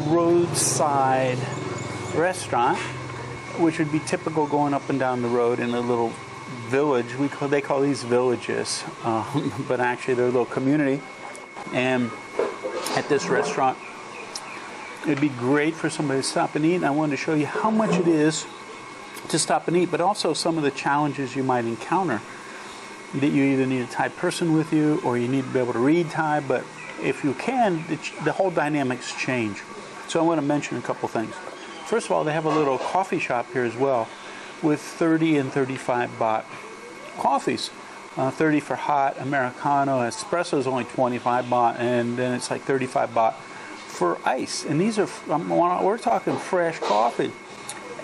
Roadside restaurant, which would be typical going up and down the road in a little village. They call these villages, but actually they're a little community. And at this restaurant, it'd be great for somebody to stop and eat. And I wanted to show you how much it is to stop and eat, but also some of the challenges you might encounter. That you either need a Thai person with you, or you need to be able to read Thai. But if you can, the whole dynamics change. So I want to mention a couple things. First of all, they have a little coffee shop here as well with 30 and 35 baht coffees. 30 for hot, Americano, espresso is only 25 baht, and then it's like 35 baht for ice. And these are, we're talking fresh coffee.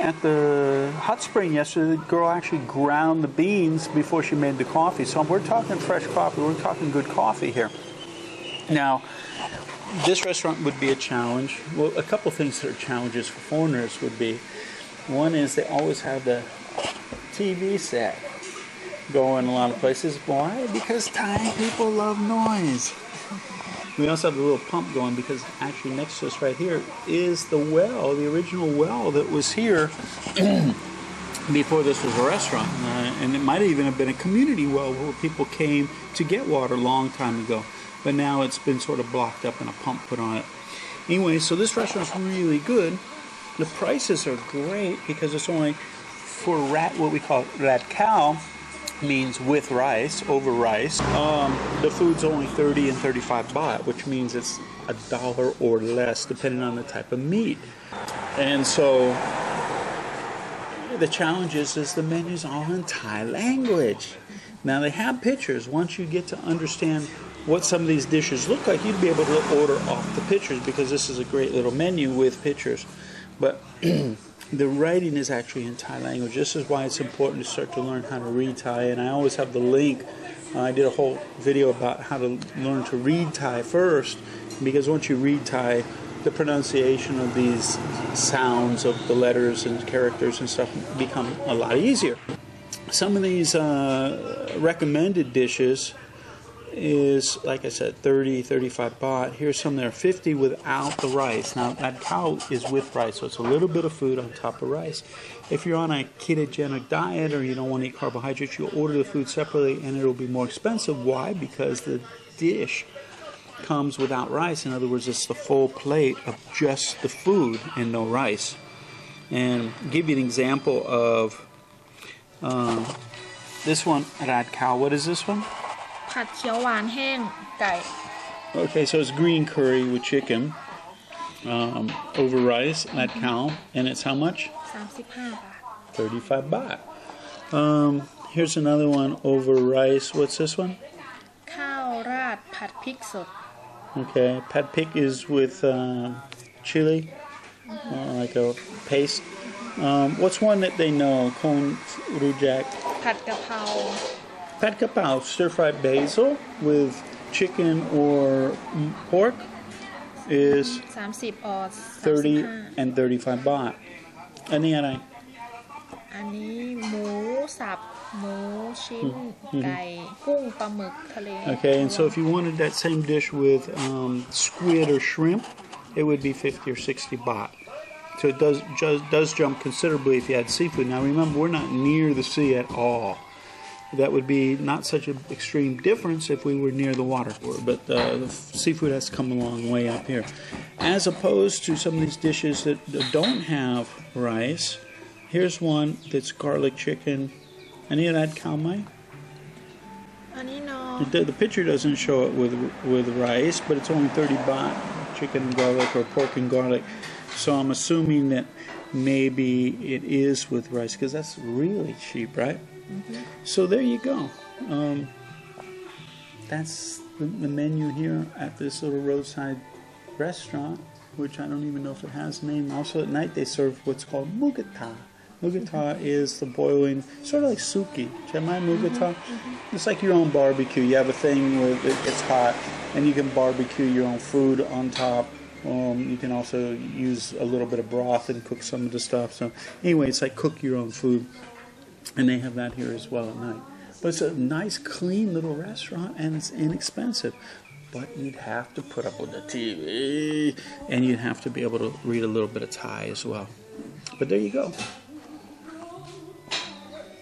At the hot spring yesterday, the girl actually ground the beans before she made the coffee. So we're talking fresh coffee, we're talking good coffee here. Now, this restaurant would be a challenge. Well, a couple things that are challenges for foreigners would be, one is they always have the TV set going a lot of places. Why? Because Thai people love noise. We also have the little pump going because actually next to us right here is the well, the original well that was here before this was a restaurant. And it might even have been a community well where people came to get water a long time ago. But now it's been sort of blocked up and a pump put on it. Anyway, so this restaurant's really good. The prices are great because it's only for what we call rat cow, means with rice, over rice. The food's only 30 and 35 baht, which means it's $1 or less depending on the type of meat. And so the challenge is the menu's all in Thai language. Now they have pictures. Once you get to understand what some of these dishes look like, you'd be able to order off the pictures because this is a great little menu with pictures. But the writing is actually in Thai language. This is why it's important to start to learn how to read Thai. And I always have the link. I did a whole video about how to learn to read Thai first, because once you read Thai, the pronunciation of these sounds of the letters and characters and stuff become a lot easier. Some of these recommended dishes is, like I said, 30, 35 baht. Here's some that are 50 without the rice. Now, that cow is with rice, so it's a little bit of food on top of rice. If you're on a ketogenic diet or you don't want to eat carbohydrates, you'll order the food separately and it'll be more expensive. Why? Because the dish comes without rice. In other words, it's the full plate of just the food and no rice. And I'll give you an example of this one, rat cow. What is this one? ผัดเขียวหวานแห้งไก่ Okay, so it's green curry with chicken over rice, rat cow, and it's how much? 35 บาท 35 baht. Here's another one over rice. What's this one? ข้าวราดผัดพริกสด Okay, pad pik is with chili, like a paste. What's one that they know? Khun Rujak. ผัดกะเพรา Pad kapao, stir-fried basil with chicken or pork is 30 or 30 and 35 baht. อันนี้อะไร อันนี้หมูสับหมูชิ้นไก่กุ้งปลาหมึกทะเล Okay, and so if you wanted that same dish with squid or shrimp, it would be 50 or 60 baht. So it does jump considerably if you had seafood. Now remember, we're not near the sea at all. That would be not such an extreme difference if we were near the water. But the seafood has come a long way up here. As opposed to some of these dishes that don't have rice, here's one that's garlic chicken. Any of that khao mai? อันนี้น้อ The picture doesn't show it with rice, but it's only 30 baht, chicken and garlic or pork and garlic. So I'm assuming that maybe it is with rice, because that's really cheap, right? Mm-hmm. So there you go. That's the menu here at this little roadside restaurant, which I don't even know if it has a name. Also at night they serve what's called mugata. Mugata is the boiling, sort of like suki. Chiang Mai mugata. It's like your own barbecue. You have a thing where it's hot, and you can barbecue your own food on top. You can also use a little bit of broth and cook some of the stuff. So anyway, it's like cook your own food, and they have that here as well at night. But it's a nice, clean little restaurant, and it's inexpensive. But you'd have to put up with the TV, and you'd have to be able to read a little bit of Thai as well. But there you go.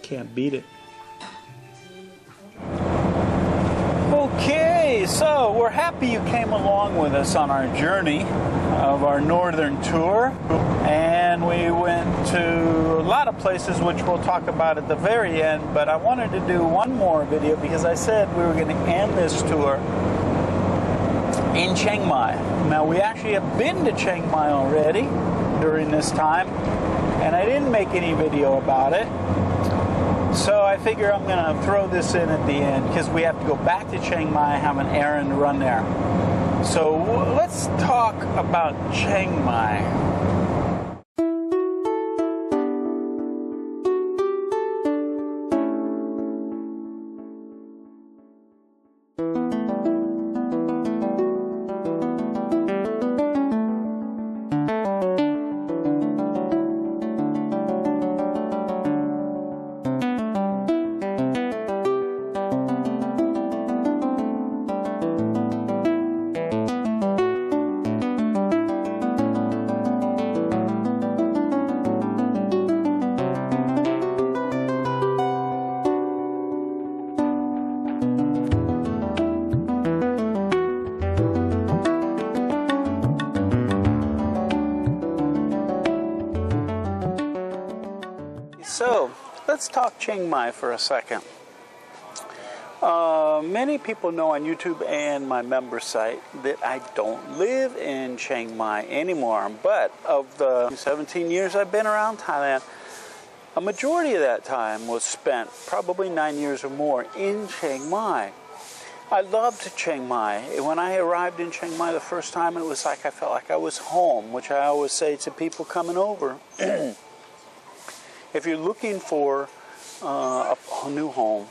Can't beat it. Okay, so we're happy you came along with us on our journey of our northern tour. And we went to a lot of places, which we'll talk about at the very end. But I wanted to do one more video because I said we were going to end this tour in Chiang Mai. Now, we actually have been to Chiang Mai already during this time, and I didn't make any video about it. So I figure I'm going to throw this in at the end because we have to go back to Chiang Mai, have an errand to run there. So let's talk about Chiang Mai. So, let's talk Chiang Mai for a second. Many people know on YouTube and my member site that I don't live in Chiang Mai anymore. But of the 17 years I've been around Thailand, a majority of that time was spent, probably 9 years or more, in Chiang Mai. I loved Chiang Mai. When I arrived in Chiang Mai the first time, it was like I felt like I was home, which I always say to people coming over. If you're looking for a new home,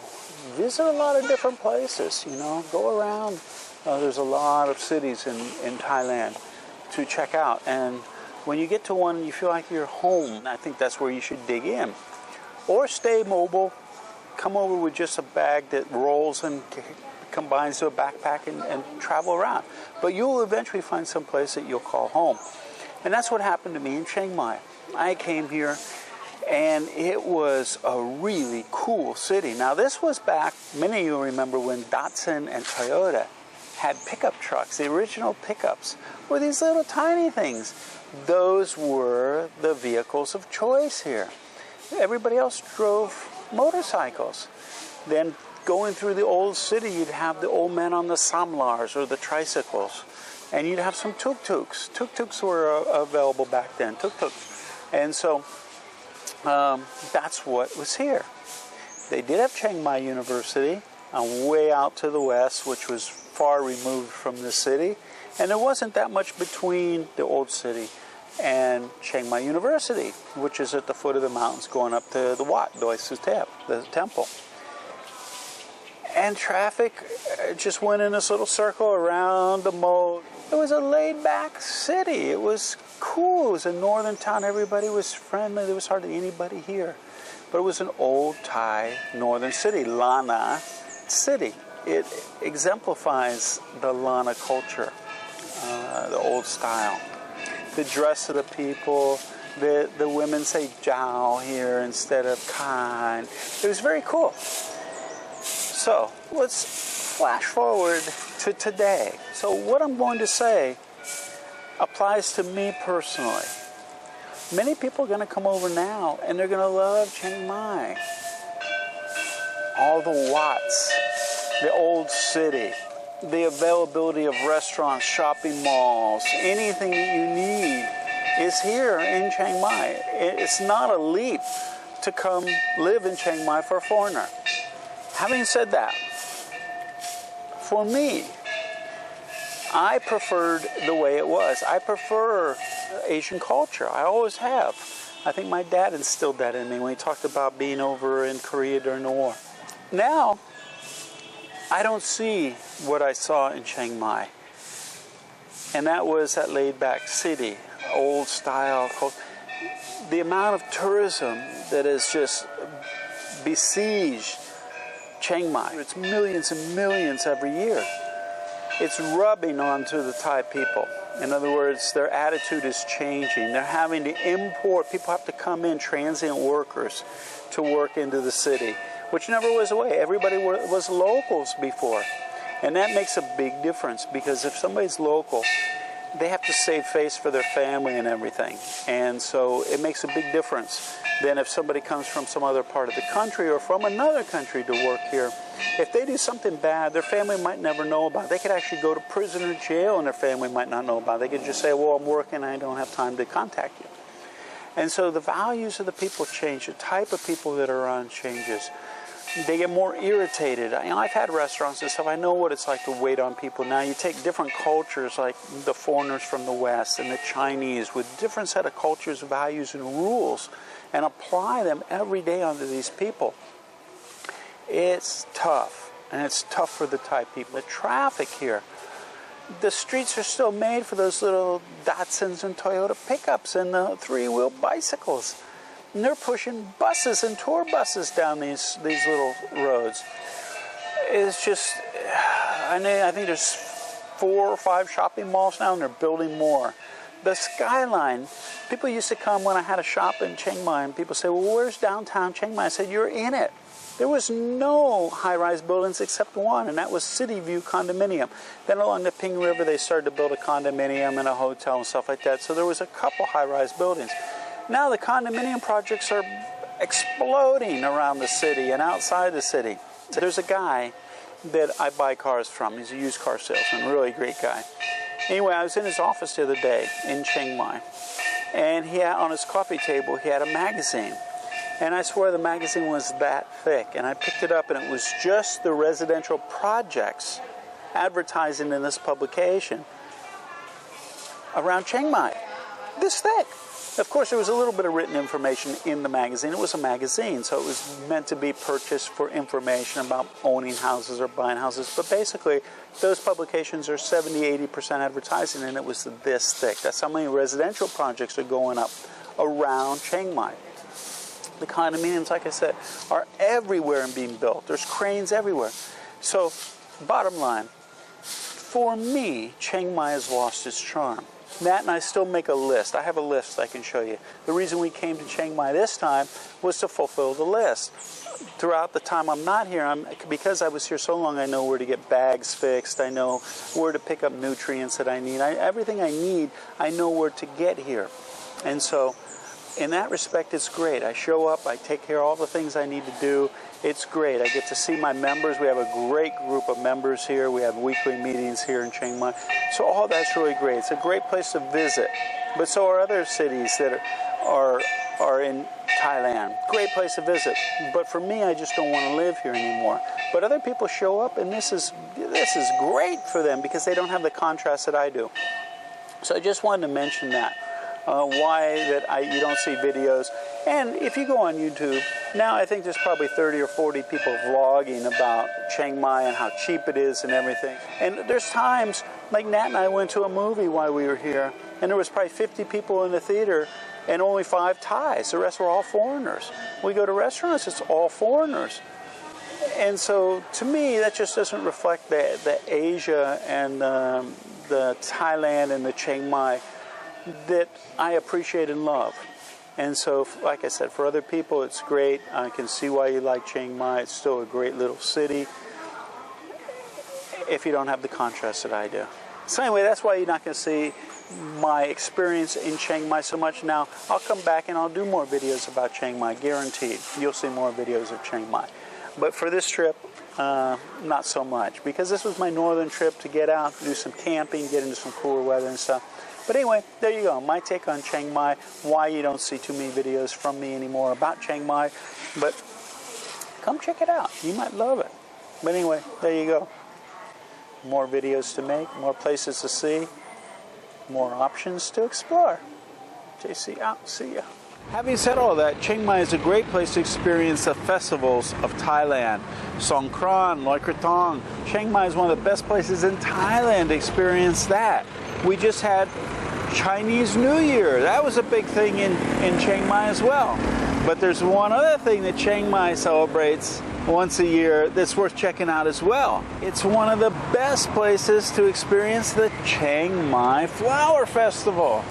visit a lot of different places, you know, go around. There's a lot of cities in Thailand to check out. And when you get to one and you feel like you're home, I think that's where you should dig in. Or stay mobile, come over with just a bag that rolls and combines to a backpack and travel around. But you'll eventually find some place that you'll call home. And that's what happened to me in Chiang Mai. I came here, and it was a really cool city. Now, this was back, many of you remember when Datsun and Toyota had pickup trucks. The original pickups were these little tiny things. Those were the vehicles of choice here. Everybody else drove motorcycles. Then going through the old city, you'd have the old men on the samlars or the tricycles. And you'd have some tuk-tuks. Tuk-tuks were available back then, tuk-tuks. And so that's what was here. They did have Chiang Mai University way out to the west, which was far removed from the city. And there wasn't that much between the old city and Chiang Mai University, which is at the foot of the mountains going up to the Wat, Doi Su Thep, the temple. And traffic just went in this little circle around the moat. It was a laid-back city. It was cool. It was a northern town. Everybody was friendly. There was hardly anybody here. But it was an old Thai northern city, Lana city. It exemplifies the Lana culture, the old style. The dress of the people, the women say Jiao here instead of Khan. It was very cool. So let's flash forward to today. So what I'm going to say applies to me personally. Many people are going to come over now and they're going to love Chiang Mai. All the Wats, the old city, the availability of restaurants, shopping malls, anything that you need is here in Chiang Mai. It's not a leap to come live in Chiang Mai for a foreigner. Having said that, for me, I preferred the way it was. I prefer Asian culture. I always have. I think my dad instilled that in me when he talked about being over in Korea during the war. Now, I don't see what I saw in Chiang Mai. And that was that laid-back city, old style. The amount of tourism that has just besieged Chiang Mai. It's millions and millions every year. It's rubbing onto the Thai people. In other words, their attitude is changing. They're having to import, people have to come in, transient workers, to work into the city, which never was the way. Everybody was locals before. And that makes a big difference, because if somebody's local, they have to save face for their family and everything. And so it makes a big difference than if somebody comes from some other part of the country or from another country to work here. If they do something bad, their family might never know about it. They could actually go to prison or jail and their family might not know about it. They could just say, well, I'm working, I don't have time to contact you. And so the values of the people change. The type of people that are around changes. They get more irritated. I've had restaurants and stuff. I know what it's like to wait on people. Now you take different cultures, like the foreigners from the West and the Chinese, with different set of cultures, values, and rules, and apply them every day onto these people. It's tough, and it's tough for the Thai people. The traffic here, the streets are still made for those little Datsuns and Toyota pickups and the three-wheel bicycles. And they're pushing buses and tour buses down these little roads. It's just, I think there's 4 or 5 shopping malls now, and they're building more. The skyline, people used to come when I had a shop in Chiang Mai, and people say, well, where's downtown Chiang Mai? I said, you're in it. There was no high-rise buildings except one, and that was City View Condominium. Then along the Ping River, they started to build a condominium and a hotel and stuff like that. So there was a couple high-rise buildings. Now the condominium projects are exploding around the city and outside the city. So there's a guy that I buy cars from. He's a used car salesman, really great guy. Anyway, I was in his office the other day in Chiang Mai, and he had, on his coffee table, he had a magazine. And I swear the magazine was that thick. And I picked it up, and it was just the residential projects advertising in this publication around Chiang Mai. This thick. Of course, there was a little bit of written information in the magazine. It was a magazine, so it was meant to be purchased for information about owning houses or buying houses. But basically, those publications are 70-80% advertising, and it was this thick. That's how many residential projects are going up around Chiang Mai. The condominiums, like I said, are everywhere and being built. There's cranes everywhere. So, bottom line, for me, Chiang Mai has lost its charm. Matt and I still make a list. I have a list I can show you. The reason we came to Chiang Mai this time was to fulfill the list. Throughout the time I'm not here, because I was here so long, I know where to get bags fixed. I know where to pick up nutrients that I need. Everything I need, I know where to get here. And so, in that respect, it's great. I show up, I take care of all the things I need to do. It's great. I get to see my members. We have a great group of members here. We have weekly meetings here in Chiang Mai. So all that's really great. It's a great place to visit. But so are other cities that are in Thailand. Great place to visit. But for me, I just don't want to live here anymore. But other people show up, and this is great for them because they don't have the contrast that I do. So I just wanted to mention that. Why you don't see videos. And if you go on YouTube, now I think there's probably 30 or 40 people vlogging about Chiang Mai and how cheap it is and everything. And there's times, like Nat and I went to a movie while we were here, and there was probably 50 people in the theater and only 5 Thais. The rest were all foreigners. We go to restaurants, it's all foreigners. And so to me, that just doesn't reflect the Asia and the Thailand and the Chiang Mai that I appreciate and love. And so, like I said, for other people, it's great. I can see why you like Chiang Mai. It's still a great little city if you don't have the contrast that I do. So anyway, that's why you're not going to see my experience in Chiang Mai so much now. I'll come back and I'll do more videos about Chiang Mai, guaranteed. You'll see more videos of Chiang Mai. But for this trip, not so much, because this was my northern trip to get out, do some camping, get into some cooler weather and stuff. But anyway, there you go. My take on Chiang Mai, why you don't see too many videos from me anymore about Chiang Mai. But come check it out. You might love it. But anyway, there you go. More videos to make, more places to see, more options to explore. JC out. See ya. Having said all that, Chiang Mai is a great place to experience the festivals of Thailand. Songkran, Loei Krathong. Chiang Mai is one of the best places in Thailand to experience that. We just had Chinese New Year. That was a big thing in Chiang Mai as well. But there's one other thing that Chiang Mai celebrates once a year that's worth checking out as well. It's one of the best places to experience the Chiang Mai Flower Festival.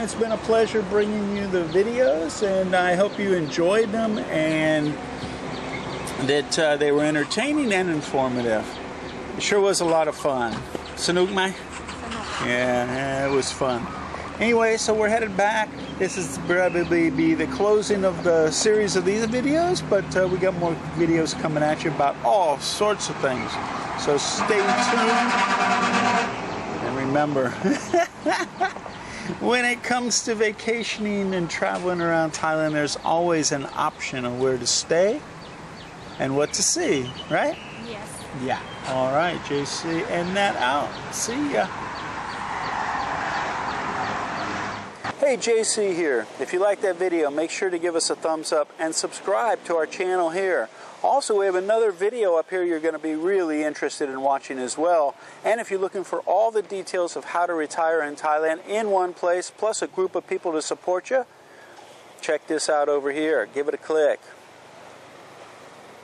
It's been a pleasure bringing you the videos, and I hope you enjoyed them and that they were entertaining and informative. It sure was a lot of fun. Sanuk Mai? Yeah, it was fun. Anyway, so we're headed back. This is probably be the closing of the series of these videos, but we got more videos coming at you about all sorts of things. So stay tuned. And remember, when it comes to vacationing and traveling around Thailand, there's always an option of where to stay and what to see, right? Yes. Yeah. All right, JC, end that out. See ya. Hey, JC here. If you like that video, make sure to give us a thumbs up and subscribe to our channel here. Also, we have another video up here you're going to be really interested in watching as well. And if you're looking for all the details of how to retire in Thailand in one place, plus a group of people to support you, check this out over here. Give it a click.